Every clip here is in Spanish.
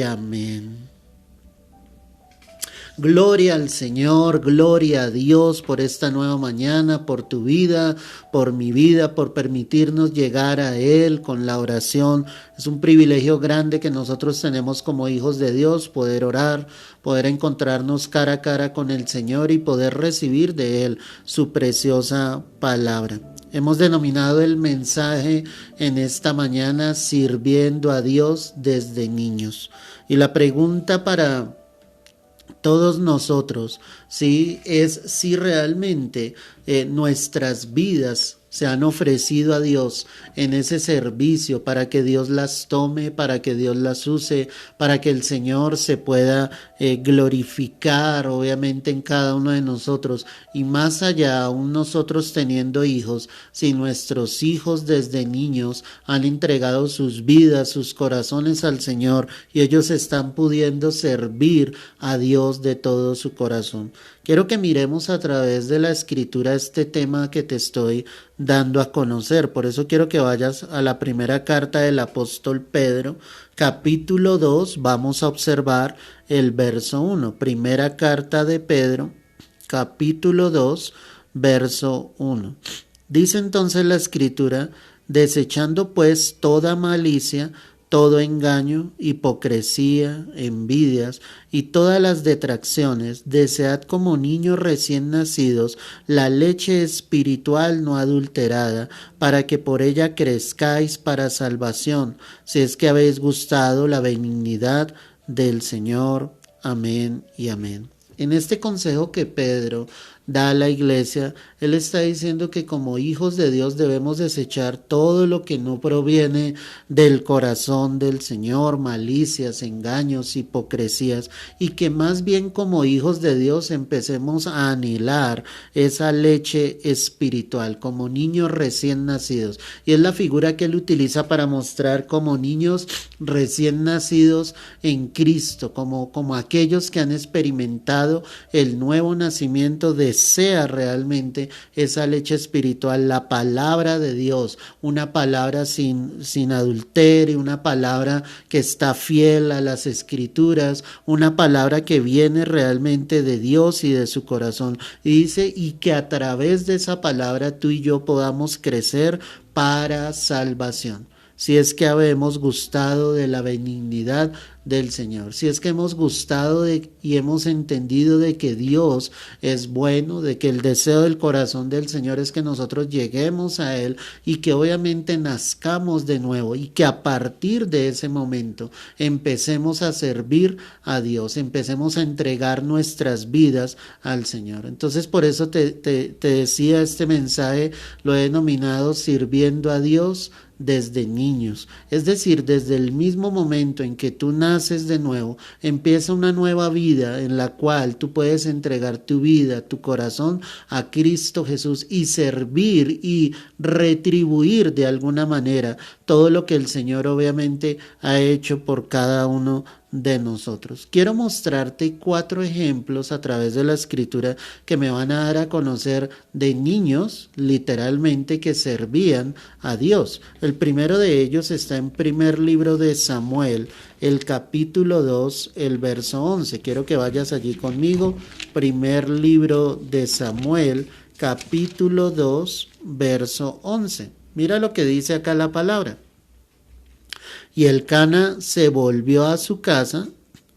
Amén. Gloria al Señor, gloria a Dios por esta nueva mañana, por tu vida, por mi vida, por permitirnos llegar a Él con la oración. Es un privilegio grande que nosotros tenemos como hijos de Dios, poder orar, poder encontrarnos cara a cara con el Señor y poder recibir de Él su preciosa palabra. Hemos denominado el mensaje en esta mañana sirviendo a Dios desde niños. Y la pregunta para todos nosotros, ¿sí? Es si realmente nuestras vidas se han ofrecido a Dios en ese servicio para que Dios las tome, para que Dios las use, para que el Señor se pueda glorificar obviamente en cada uno de nosotros. Y más allá, aún nosotros teniendo hijos, si nuestros hijos desde niños han entregado sus vidas, sus corazones al Señor y ellos están pudiendo servir a Dios de todo su corazón. Quiero que miremos a través de la Escritura este tema que te estoy dando a conocer. Por eso quiero que vayas a la primera carta del apóstol Pedro, capítulo 2. Vamos a observar el verso 1. Primera carta de Pedro, capítulo 2, verso 1. Dice entonces la Escritura: desechando pues toda malicia, todo engaño, hipocresía, envidias y todas las detracciones, desead como niños recién nacidos la leche espiritual no adulterada, para que por ella crezcáis para salvación, si es que habéis gustado la benignidad del Señor. Amén y amén. En este consejo que Pedro da a la iglesia, él está diciendo que como hijos de Dios debemos desechar todo lo que no proviene del corazón del Señor, malicias, engaños, hipocresías, y que más bien como hijos de Dios empecemos a anhelar esa leche espiritual, como niños recién nacidos. Y es la figura que él utiliza para mostrar como niños recién nacidos en Cristo, como aquellos que han experimentado el nuevo nacimiento, desea realmente esa leche espiritual, la palabra de Dios, una palabra sin adulterio, una palabra que está fiel a las Escrituras, una palabra que viene realmente de Dios y de su corazón. Y dice, y que a través de esa palabra tú y yo podamos crecer para salvación. Si es que habemos gustado de la benignidad del Señor, si es que hemos gustado y hemos entendido de que Dios es bueno, de que el deseo del corazón del Señor es que nosotros lleguemos a Él y que obviamente nazcamos de nuevo y que a partir de ese momento empecemos a servir a Dios, empecemos a entregar nuestras vidas al Señor. Entonces por eso te decía, este mensaje lo he denominado sirviendo a Dios desde niños, es decir, desde el mismo momento en que tú naces de nuevo, empieza una nueva vida en la cual tú puedes entregar tu vida, tu corazón a Cristo Jesús y servir y retribuir de alguna manera todo lo que el Señor obviamente ha hecho por cada uno de nosotros. Quiero mostrarte 4 ejemplos a través de la Escritura que me van a dar a conocer de niños literalmente que servían a Dios. El primero de ellos está en primer libro de Samuel, el capítulo 2, el verso 11. Quiero que vayas allí conmigo. Primer libro de Samuel, capítulo 2, verso 11. Mira lo que dice acá la palabra. Y Elcana se volvió a su casa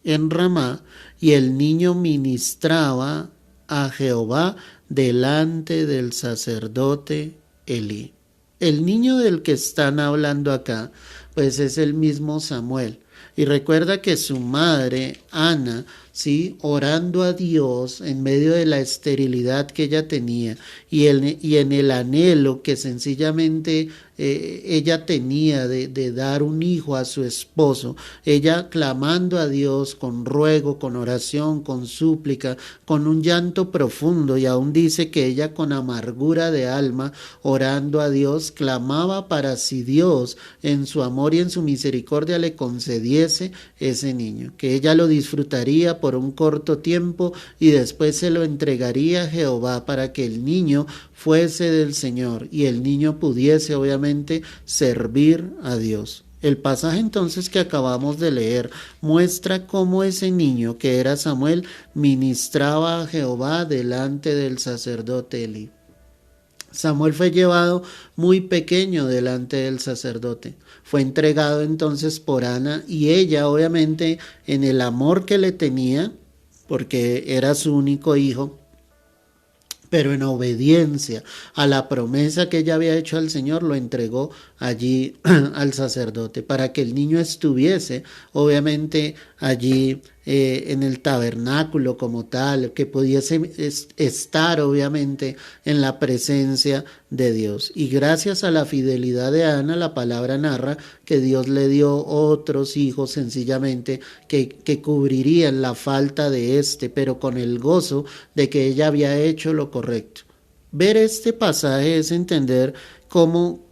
en Ramá, y el niño ministraba a Jehová delante del sacerdote Elí. El niño del que están hablando acá, pues es el mismo Samuel. Y recuerda que su madre, Ana, ¿sí?, orando a Dios en medio de la esterilidad que ella tenía y en el anhelo que sencillamente ella tenía de dar un hijo a su esposo, ella clamando a Dios con ruego, con oración, con súplica, con un llanto profundo, y aún dice que ella con amargura de alma, orando a Dios, clamaba para si Dios en su amor y en su misericordia le concediese ese niño, que ella lo disfrutaría por un corto tiempo y después se lo entregaría a Jehová para que el niño fuese del Señor y el niño pudiese obviamente servir a Dios. El pasaje entonces que acabamos de leer muestra cómo ese niño que era Samuel ministraba a Jehová delante del sacerdote Elí. Samuel fue llevado muy pequeño delante del sacerdote. Fue entregado entonces por Ana y ella, obviamente, en el amor que le tenía, porque era su único hijo, pero en obediencia a la promesa que ella había hecho al Señor, lo entregó allí al sacerdote para que el niño estuviese, obviamente, allí en el tabernáculo como tal, que pudiese estar, obviamente, en la presencia de Dios. Y gracias a la fidelidad de Ana, la palabra narra que Dios le dio otros hijos sencillamente que cubrirían la falta de pero con el gozo de que ella había hecho lo correcto. Ver este pasaje es entender cómo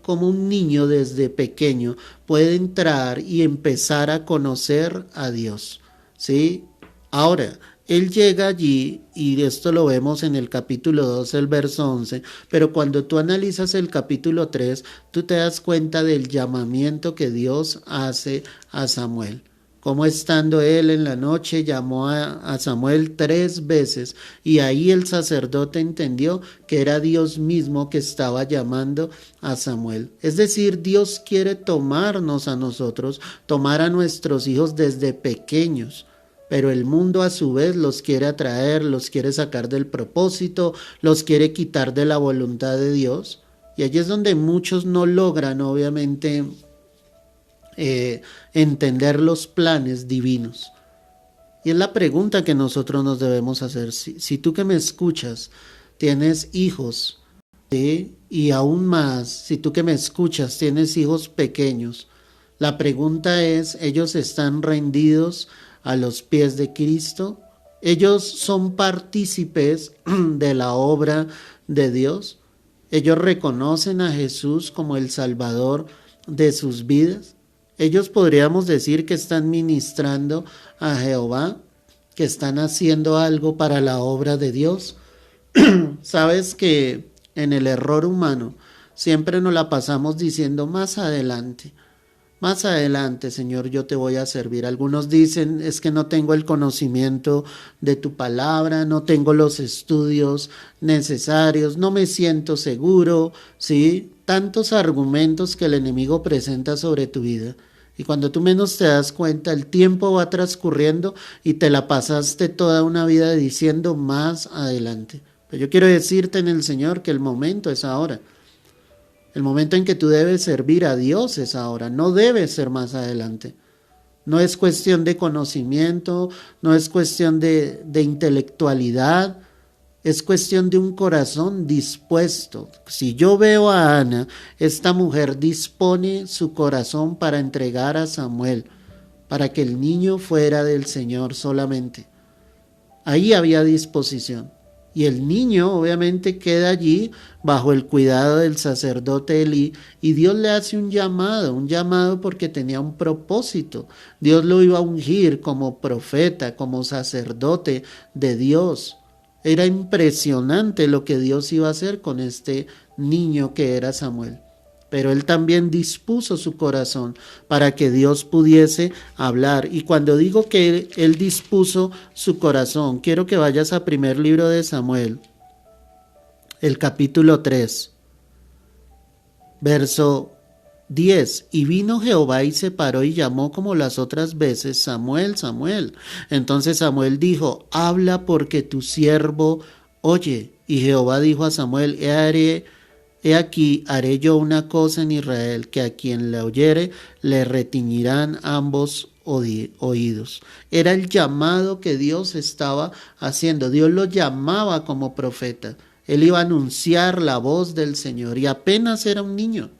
un niño desde pequeño puede entrar y empezar a conocer a Dios, ¿sí? Ahora, él llega allí, y esto lo vemos en el capítulo 2, el verso 11, pero cuando tú analizas el capítulo 3, tú te das cuenta del llamamiento que Dios hace a Samuel. Como estando él en la noche llamó a Samuel 3 veces y ahí el sacerdote entendió que era Dios mismo que estaba llamando a Samuel. Es decir, Dios quiere tomarnos a nosotros, tomar a nuestros hijos desde pequeños. Pero el mundo a su vez los quiere atraer, los quiere sacar del propósito, los quiere quitar de la voluntad de Dios. Y allí es donde muchos no logran, obviamente, entender los planes divinos. Y es la pregunta que nosotros nos debemos hacer. Si tú que me escuchas tienes hijos, ¿sí? Y aún más, si tú que me escuchas tienes hijos pequeños, la pregunta es, ¿ellos están rendidos a los pies de Cristo? ¿Ellos son partícipes de la obra de Dios? ¿Ellos reconocen a Jesús como el Salvador de sus vidas? Ellos podríamos decir que están ministrando a Jehová, que están haciendo algo para la obra de Dios. Sabes que en el error humano siempre nos la pasamos diciendo más adelante, Señor, yo te voy a servir. Algunos dicen, es que no tengo el conocimiento de tu palabra, no tengo los estudios necesarios, no me siento seguro, ¿sí? Tantos argumentos que el enemigo presenta sobre tu vida. Y cuando tú menos te das cuenta, el tiempo va transcurriendo y te la pasaste toda una vida diciendo más adelante. Pero yo quiero decirte en el Señor que el momento es ahora. El momento en que tú debes servir a Dios es ahora, no debe ser más adelante. No es cuestión de conocimiento, no es cuestión de intelectualidad, es cuestión de un corazón dispuesto. Si yo veo a Ana, esta mujer dispone su corazón para entregar a Samuel, para que el niño fuera del Señor solamente. Ahí había disposición. Y el niño obviamente queda allí bajo el cuidado del sacerdote Elí y Dios le hace un llamado porque tenía un propósito. Dios lo iba a ungir como profeta, como sacerdote de Dios. Era impresionante lo que Dios iba a hacer con este niño que era Samuel. Pero él también dispuso su corazón para que Dios pudiese hablar. Y cuando digo que él dispuso su corazón, quiero que vayas a primer libro de Samuel, el capítulo 3, verso 10. Y vino Jehová y se paró y llamó como las otras veces, Samuel, Samuel. Entonces Samuel dijo, habla porque tu siervo oye. Y Jehová dijo a Samuel, He aquí, haré yo una cosa en Israel, que a quien la oyere le retiñirán ambos oídos. Era el llamado que Dios estaba haciendo. Dios lo llamaba como profeta. Él iba a anunciar la voz del Señor y apenas era un niño.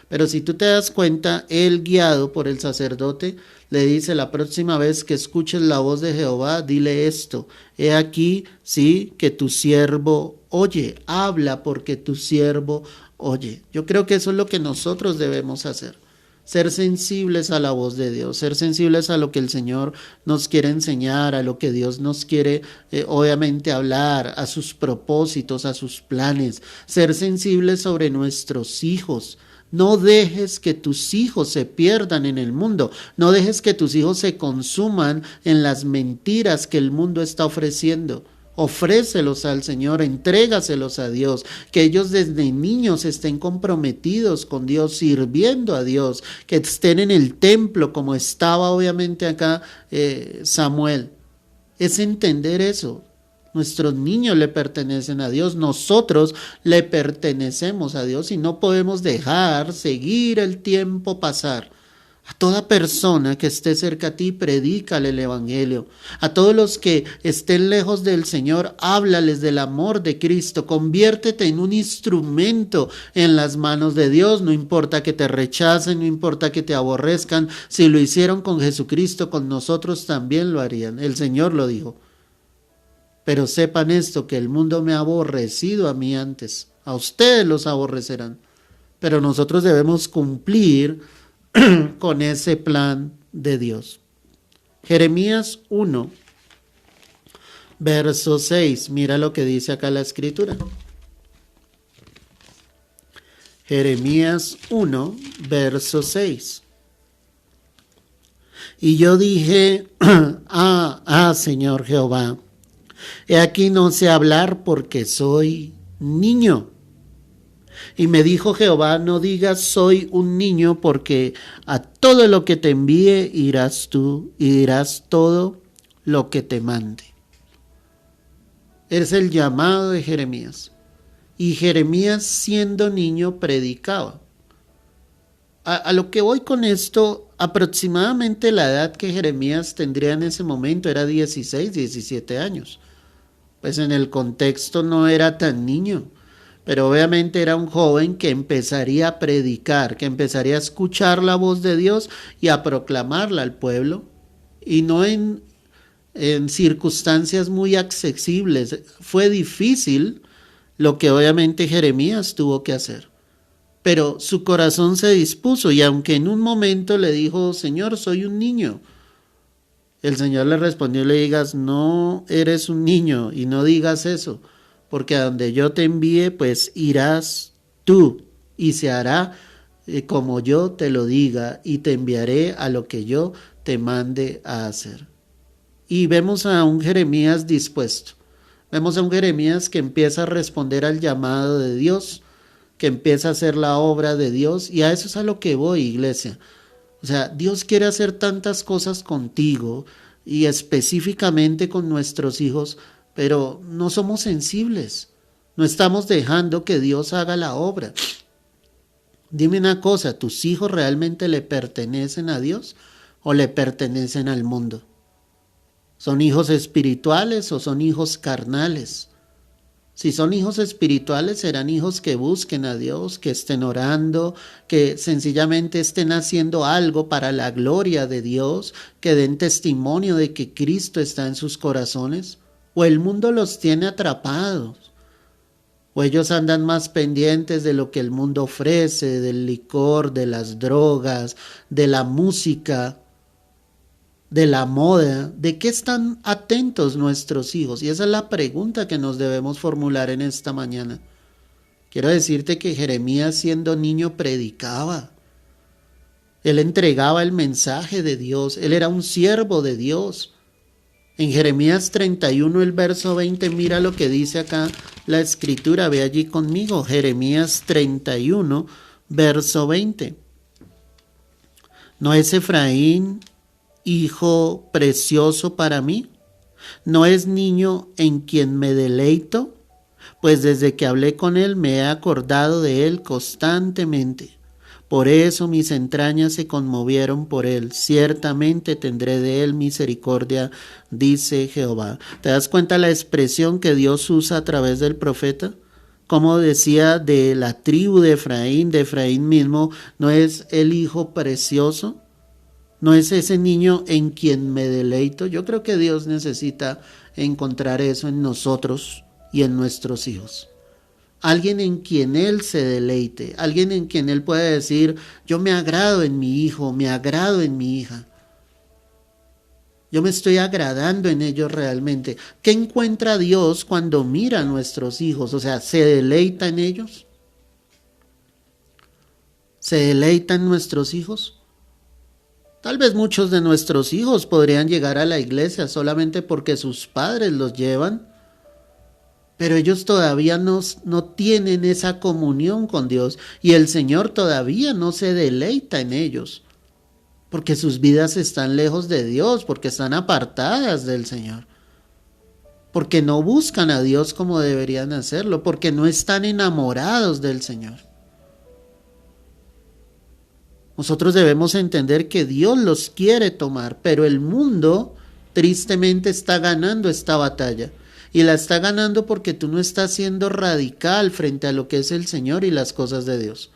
Pero si tú te das cuenta, él, guiado por el sacerdote, le dice, la próxima vez que escuches la voz de Jehová, dile esto, he aquí, sí, que tu siervo oye, habla porque tu siervo oye. Yo creo que eso es lo que nosotros debemos hacer, ser sensibles a la voz de Dios, ser sensibles a lo que el Señor nos quiere enseñar, a lo que Dios nos quiere obviamente hablar, a sus propósitos, a sus planes, ser sensibles sobre nuestros hijos, No dejes que tus hijos se pierdan en el mundo. No dejes que tus hijos se consuman en las mentiras que el mundo está ofreciendo. Ofrécelos al Señor, entrégaselos a Dios, que ellos desde niños estén comprometidos con Dios, sirviendo a Dios, que estén en el templo como estaba obviamente acá Samuel. Es entender eso. Nuestros niños le pertenecen a Dios, nosotros le pertenecemos a Dios y no podemos dejar seguir el tiempo pasar. A toda persona que esté cerca a ti, predícale el evangelio. A todos los que estén lejos del Señor, háblales del amor de Cristo. Conviértete en un instrumento en las manos de Dios. No importa que te rechacen, no importa que te aborrezcan. Si lo hicieron con Jesucristo, con nosotros también lo harían. El Señor lo dijo. Pero sepan esto, que el mundo me ha aborrecido a mí antes. A ustedes los aborrecerán. Pero nosotros debemos cumplir con ese plan de Dios. Jeremías 1, verso 6. Mira lo que dice acá la escritura. Jeremías 1, verso 6. Y yo dije, Señor Jehová, he aquí no sé hablar porque soy niño. Y me dijo Jehová, no digas soy un niño, porque a todo lo que te envíe irás tú y dirás todo lo que te mande. Es el llamado de Jeremías. Y Jeremías, siendo niño, predicaba. A lo que voy con esto, aproximadamente la edad que Jeremías tendría en ese momento era 16, 17 años. Pues en el contexto no era tan niño, pero obviamente era un joven que empezaría a predicar, que empezaría a escuchar la voz de Dios y a proclamarla al pueblo, y no en circunstancias muy accesibles. Fue difícil lo que obviamente Jeremías tuvo que hacer, pero su corazón se dispuso, y aunque en un momento le dijo, Señor, soy un niño, el Señor le respondió, le digas, no eres un niño y no digas eso, porque a donde yo te envíe, pues irás tú y se hará como yo te lo diga y te enviaré a lo que yo te mande a hacer. Y vemos a un Jeremías dispuesto, vemos a un Jeremías que empieza a responder al llamado de Dios, que empieza a hacer la obra de Dios, y a eso es a lo que voy, iglesia. O sea, Dios quiere hacer tantas cosas contigo y específicamente con nuestros hijos, pero no somos sensibles. No estamos dejando que Dios haga la obra. Dime una cosa, ¿tus hijos realmente le pertenecen a Dios o le pertenecen al mundo? ¿Son hijos espirituales o son hijos carnales? Si son hijos espirituales, serán hijos que busquen a Dios, que estén orando, que sencillamente estén haciendo algo para la gloria de Dios, que den testimonio de que Cristo está en sus corazones. O el mundo los tiene atrapados, o ellos andan más pendientes de lo que el mundo ofrece, del licor, de las drogas, de la música, de la moda. ¿De qué están atentos nuestros hijos? Y esa es la pregunta que nos debemos formular en esta mañana. Quiero decirte que Jeremías, siendo niño, predicaba. Él entregaba el mensaje de Dios. Él era un siervo de Dios. En Jeremías 31, el verso 20, mira lo que dice acá la escritura. Ve allí conmigo. Jeremías 31, verso 20. ¿No es Efraín hijo precioso para mí? ¿No es niño en quien me deleito? Pues desde que hablé con él me he acordado de él constantemente. Por eso mis entrañas se conmovieron por él. Ciertamente tendré de él misericordia, dice Jehová. ¿Te das cuenta la expresión que Dios usa a través del profeta? Como decía de la tribu de Efraín mismo, ¿no es el hijo precioso? ¿No es ese niño en quien me deleito? Yo creo que Dios necesita encontrar eso en nosotros y en nuestros hijos. Alguien en quien Él se deleite, alguien en quien Él pueda decir, yo me agrado en mi hijo, me agrado en mi hija. Yo me estoy agradando en ellos realmente. ¿Qué encuentra Dios cuando mira a nuestros hijos? O sea, ¿se deleita en ellos? ¿Se deleita en nuestros hijos? Tal vez muchos de nuestros hijos podrían llegar a la iglesia solamente porque sus padres los llevan, pero ellos todavía no tienen esa comunión con Dios y el Señor todavía no se deleita en ellos, porque sus vidas están lejos de Dios, porque están apartadas del Señor, porque no buscan a Dios como deberían hacerlo, porque no están enamorados del Señor. Nosotros debemos entender que Dios los quiere tomar, pero el mundo tristemente está ganando esta batalla. Y la está ganando porque tú no estás siendo radical frente a lo que es el Señor y las cosas de Dios.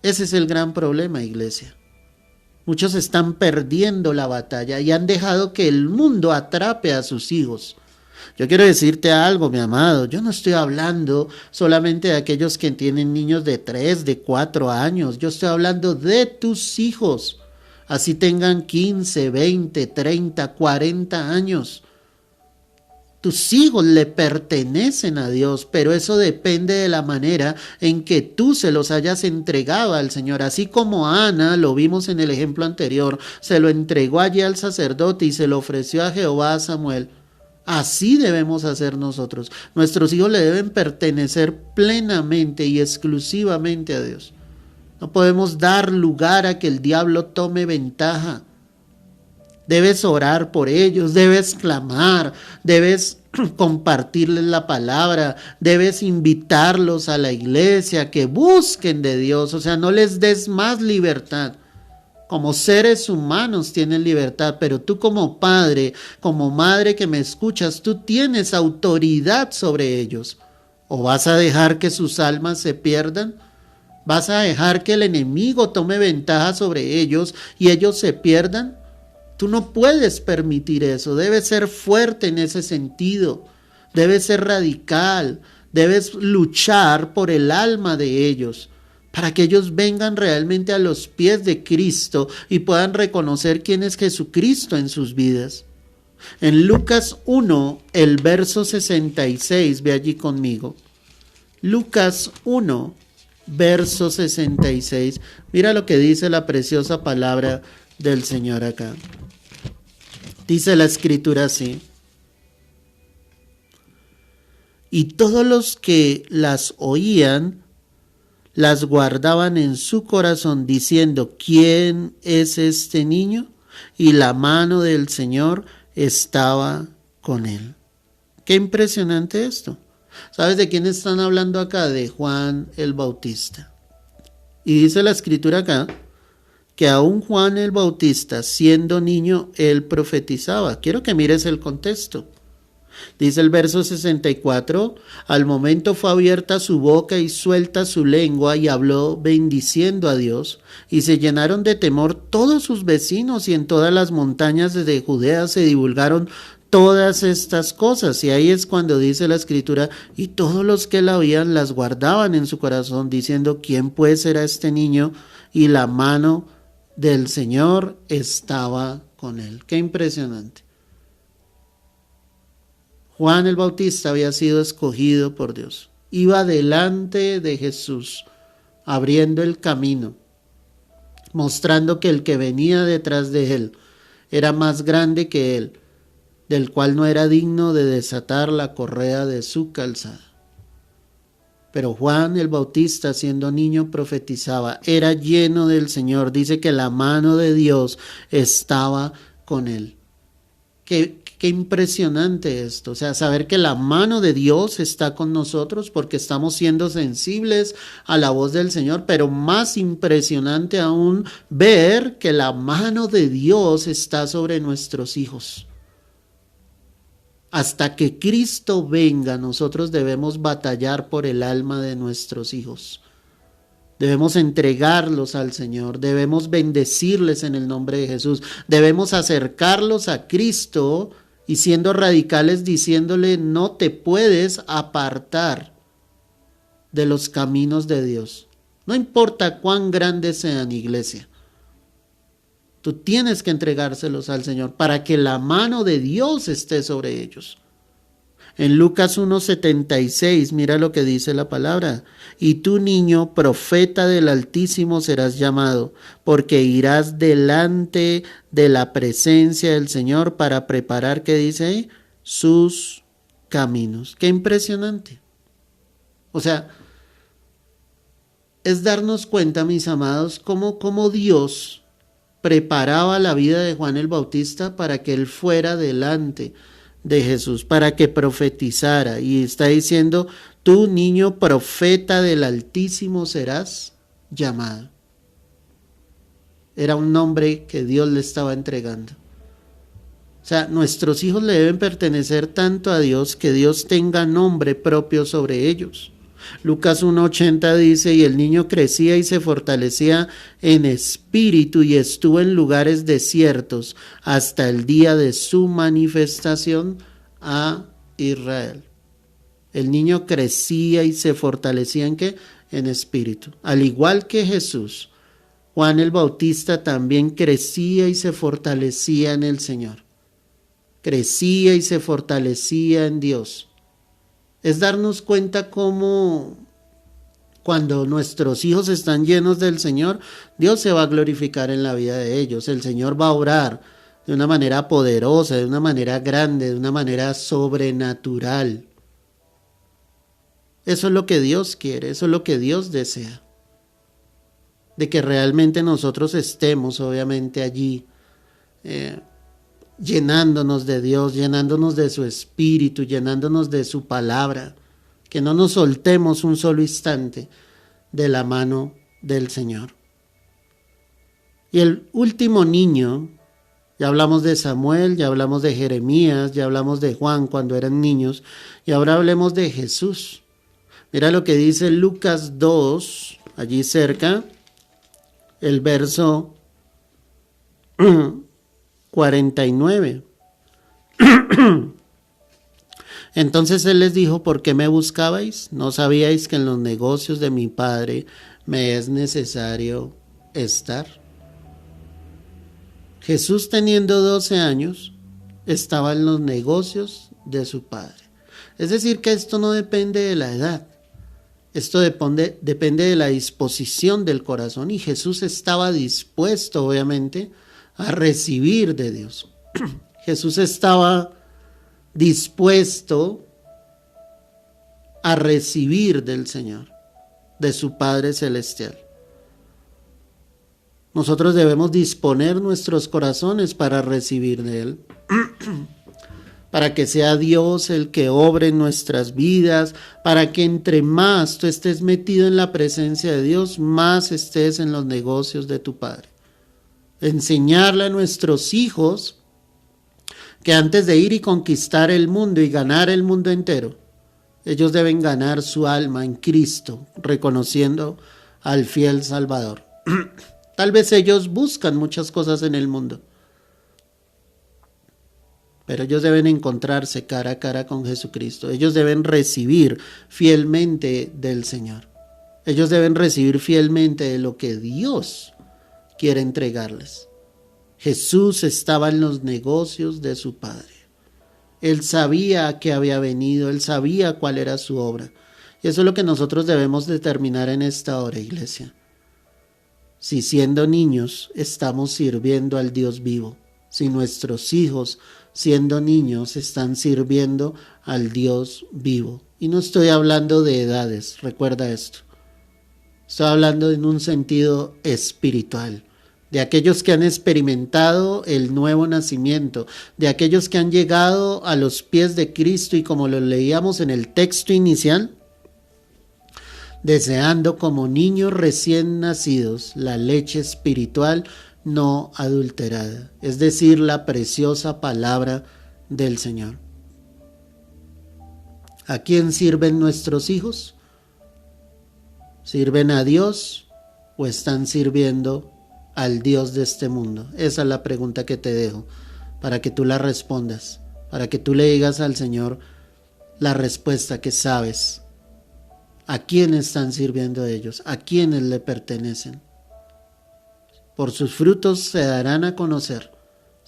Ese es el gran problema, iglesia. Muchos están perdiendo la batalla y han dejado que el mundo atrape a sus hijos. Yo quiero decirte algo, mi amado, yo no estoy hablando solamente de aquellos que tienen niños de 3, de 4 años, yo estoy hablando de tus hijos, así tengan 15, 20, 30, 40 años. Tus hijos le pertenecen a Dios, pero eso depende de la manera en que tú se los hayas entregado al Señor. Así como Ana, lo vimos en el ejemplo anterior, se lo entregó allí al sacerdote y se lo ofreció a Jehová a Samuel. Así debemos hacer nosotros. Nuestros hijos le deben pertenecer plenamente y exclusivamente a Dios. No podemos dar lugar a que el diablo tome ventaja. Debes orar por ellos, debes clamar, debes compartirles la palabra, debes invitarlos a la iglesia, que busquen de Dios, o sea, no les des más libertad. Como seres humanos tienen libertad, pero tú como padre, como madre que me escuchas, tú tienes autoridad sobre ellos. ¿O vas a dejar que sus almas se pierdan? ¿Vas a dejar que el enemigo tome ventaja sobre ellos y ellos se pierdan? Tú no puedes permitir eso, debes ser fuerte en ese sentido, debes ser radical, debes luchar por el alma de ellos, para que ellos vengan realmente a los pies de Cristo y puedan reconocer quién es Jesucristo en sus vidas. En Lucas 1, el verso 66, ve allí conmigo. Lucas 1, verso 66, mira lo que dice la preciosa palabra del Señor acá. Dice la escritura así: y todos los que las oían, las guardaban en su corazón, diciendo, ¿quién es este niño? Y la mano del Señor estaba con él. Qué impresionante esto. ¿Sabes de quién están hablando acá? De Juan el Bautista. Y dice la escritura acá, que aún Juan el Bautista, siendo niño, él profetizaba. Quiero que mires el contexto. Dice el verso 64, al momento fue abierta su boca y suelta su lengua y habló bendiciendo a Dios, y se llenaron de temor todos sus vecinos, y en todas las montañas de Judea se divulgaron todas estas cosas. Y ahí es cuando dice la escritura, y todos los que la oían las guardaban en su corazón, diciendo, ¿quién pues era este niño? Y la mano del Señor estaba con él. Qué impresionante. Juan el Bautista había sido escogido por Dios. Iba delante de Jesús, abriendo el camino, mostrando que el que venía detrás de él era más grande que él, del cual no era digno de desatar la correa de su calzada. Pero Juan el Bautista, siendo niño, profetizaba, era lleno del Señor. Dice que la mano de Dios estaba con él. Qué impresionante esto, o sea, saber que la mano de Dios está con nosotros porque estamos siendo sensibles a la voz del Señor, pero más impresionante aún ver que la mano de Dios está sobre nuestros hijos. Hasta que Cristo venga, nosotros debemos batallar por el alma de nuestros hijos. Debemos entregarlos al Señor, debemos bendecirles en el nombre de Jesús, debemos acercarlos a Cristo y siendo radicales diciéndole, no te puedes apartar de los caminos de Dios. No importa cuán grandes sean, iglesia. Tú tienes que entregárselos al Señor para que la mano de Dios esté sobre ellos. En Lucas 1:76, mira lo que dice la palabra. Y tú, niño, profeta del Altísimo serás llamado, porque irás delante de la presencia del Señor para preparar, ¿qué dice ahí? Sus caminos. Qué impresionante. O sea, es darnos cuenta, mis amados, cómo Dios preparaba la vida de Juan el Bautista para que él fuera delante de Jesús, para que profetizara. Y está diciendo, tú, niño profeta del Altísimo serás llamado. Era un nombre que Dios le estaba entregando. O sea, nuestros hijos le deben pertenecer tanto a Dios que Dios tenga nombre propio sobre ellos. Lucas 1:80 dice, y el niño crecía y se fortalecía en espíritu y estuvo en lugares desiertos hasta el día de su manifestación a Israel. El niño crecía y se fortalecía ¿en qué? En espíritu. Al igual que Jesús, Juan el Bautista también crecía y se fortalecía en el Señor. Crecía y se fortalecía en Dios. Es darnos cuenta cómo cuando nuestros hijos están llenos del Señor, Dios se va a glorificar en la vida de ellos. El Señor va a obrar de una manera poderosa, de una manera grande, de una manera sobrenatural. Eso es lo que Dios quiere, eso es lo que Dios desea. De que realmente nosotros estemos, obviamente, allí, llenándonos de Dios, llenándonos de su Espíritu, llenándonos de su palabra, que no nos soltemos un solo instante de la mano del Señor. Y el último niño, ya hablamos de Samuel, ya hablamos de Jeremías, ya hablamos de Juan cuando eran niños, y ahora hablemos de Jesús. Mira lo que dice Lucas 2, allí cerca, el verso 49. Entonces él les dijo, ¿por qué me buscabais? ¿No sabíais que en los negocios de mi padre me es necesario estar? Jesús, teniendo 12 años, estaba en los negocios de su padre. Es decir, que esto no depende de la edad. Esto depende de la disposición del corazón, y Jesús estaba dispuesto, obviamente, a recibir de Dios. Jesús estaba dispuesto a recibir del Señor, de su Padre Celestial. Nosotros debemos disponer nuestros corazones para recibir de Él, para que sea Dios el que obre en nuestras vidas, para que entre más tú estés metido en la presencia de Dios, más estés en los negocios de tu Padre. Enseñarle a nuestros hijos que antes de ir y conquistar el mundo y ganar el mundo entero, ellos deben ganar su alma en Cristo, reconociendo al fiel Salvador. Tal vez ellos buscan muchas cosas en el mundo, pero ellos deben encontrarse cara a cara con Jesucristo. Ellos deben recibir fielmente del Señor. Ellos deben recibir fielmente de lo que Dios quiere entregarles. Jesús estaba en los negocios de su Padre. Él sabía a qué había venido, él sabía cuál era su obra. Y eso es lo que nosotros debemos determinar en esta hora, iglesia. Si siendo niños estamos sirviendo al Dios vivo, si nuestros hijos siendo niños están sirviendo al Dios vivo. Y no estoy hablando de edades, recuerda esto. Estoy hablando en un sentido espiritual, de aquellos que han experimentado el nuevo nacimiento, de aquellos que han llegado a los pies de Cristo y, como lo leíamos en el texto inicial, deseando como niños recién nacidos la leche espiritual no adulterada, es decir, la preciosa palabra del Señor. ¿A quién sirven nuestros hijos? ¿Sirven a Dios o están sirviendo al Dios de este mundo? Esa es la pregunta que te dejo, para que tú la respondas, para que tú le digas al Señor la respuesta que sabes. ¿A quién están sirviendo ellos? ¿A quiénes le pertenecen? Por sus frutos se darán a conocer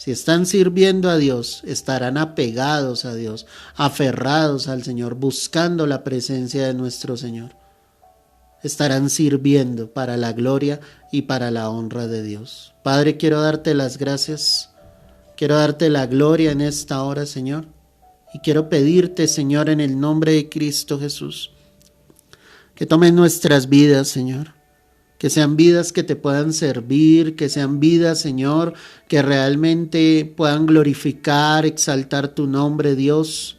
Si están sirviendo a Dios, estarán apegados a Dios, aferrados al Señor, buscando la presencia de nuestro Señor. Estarán sirviendo para la gloria y para la honra de Dios. Padre, quiero darte las gracias. Quiero darte la gloria en esta hora, Señor. Y quiero pedirte, Señor, en el nombre de Cristo Jesús, que tomes nuestras vidas, Señor. Que sean vidas que te puedan servir, que sean vidas, Señor, que realmente puedan glorificar, exaltar tu nombre, Dios.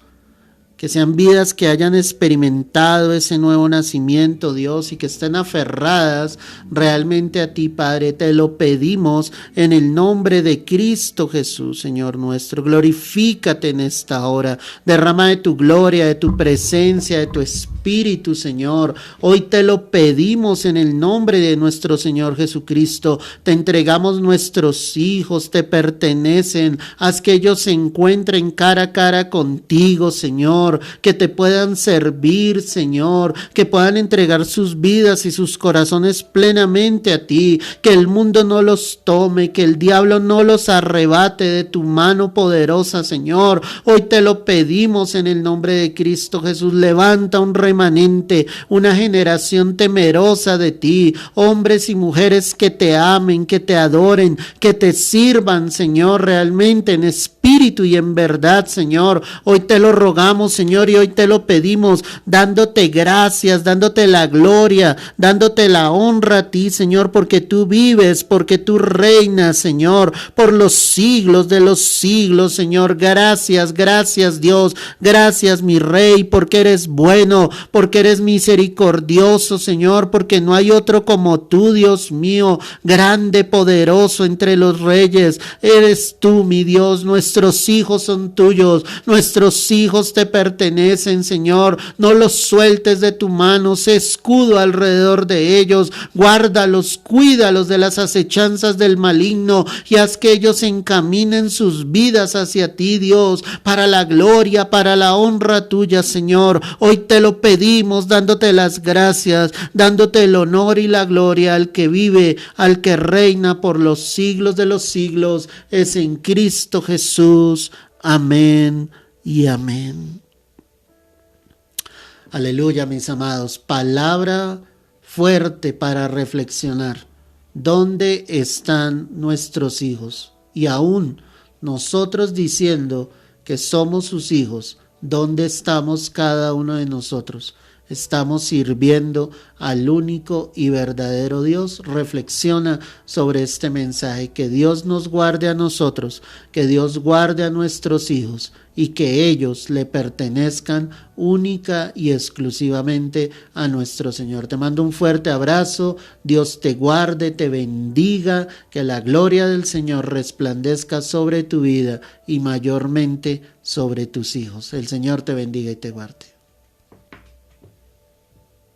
Que sean vidas que hayan experimentado ese nuevo nacimiento, Dios, y que estén aferradas realmente a ti, Padre. Te lo pedimos en el nombre de Cristo Jesús, Señor nuestro. Glorifícate en esta hora. Derrama de tu gloria, de tu presencia, de tu Espíritu, Señor. Hoy te lo pedimos en el nombre de nuestro Señor Jesucristo. Te entregamos nuestros hijos, te pertenecen. Haz que ellos se encuentren cara a cara contigo, Señor. Que te puedan servir, Señor, que puedan entregar sus vidas y sus corazones plenamente a ti, que el mundo no los tome, que el diablo no los arrebate de tu mano poderosa, Señor. Hoy te lo pedimos en el nombre de Cristo Jesús. Levanta un remanente, una generación temerosa de ti, hombres y mujeres que te amen, que te adoren, que te sirvan, Señor, realmente en espíritu y en verdad, Señor. Hoy te lo rogamos, Señor, y hoy te lo pedimos, dándote gracias, dándote la gloria, dándote la honra a ti, Señor, porque tú vives, porque tú reinas, Señor, por los siglos de los siglos, Señor. Gracias, gracias, Dios, gracias, mi Rey, porque eres bueno, porque eres misericordioso, Señor, porque no hay otro como tú, Dios mío, grande, poderoso entre los reyes. Eres tú, mi Dios. Nuestros hijos son tuyos, nuestros hijos te pertenecen, Señor. No los sueltes de tu mano, sé escudo alrededor de ellos, guárdalos, cuídalos de las acechanzas del maligno y haz que ellos encaminen sus vidas hacia ti, Dios, para la gloria, para la honra tuya, Señor. Hoy te lo pedimos, dándote las gracias, dándote el honor y la gloria al que vive, al que reina por los siglos de los siglos, es en Cristo Jesús. Amén y amén. Aleluya, mis amados. Palabra fuerte para reflexionar. ¿Dónde están nuestros hijos? Y aún nosotros diciendo que somos sus hijos, ¿dónde estamos cada uno de nosotros? ¿Estamos sirviendo al único y verdadero Dios? Reflexiona sobre este mensaje. Que Dios nos guarde a nosotros, que Dios guarde a nuestros hijos y que ellos le pertenezcan única y exclusivamente a nuestro Señor. Te mando un fuerte abrazo. Dios te guarde, te bendiga, que la gloria del Señor resplandezca sobre tu vida y mayormente sobre tus hijos. El Señor te bendiga y te guarde.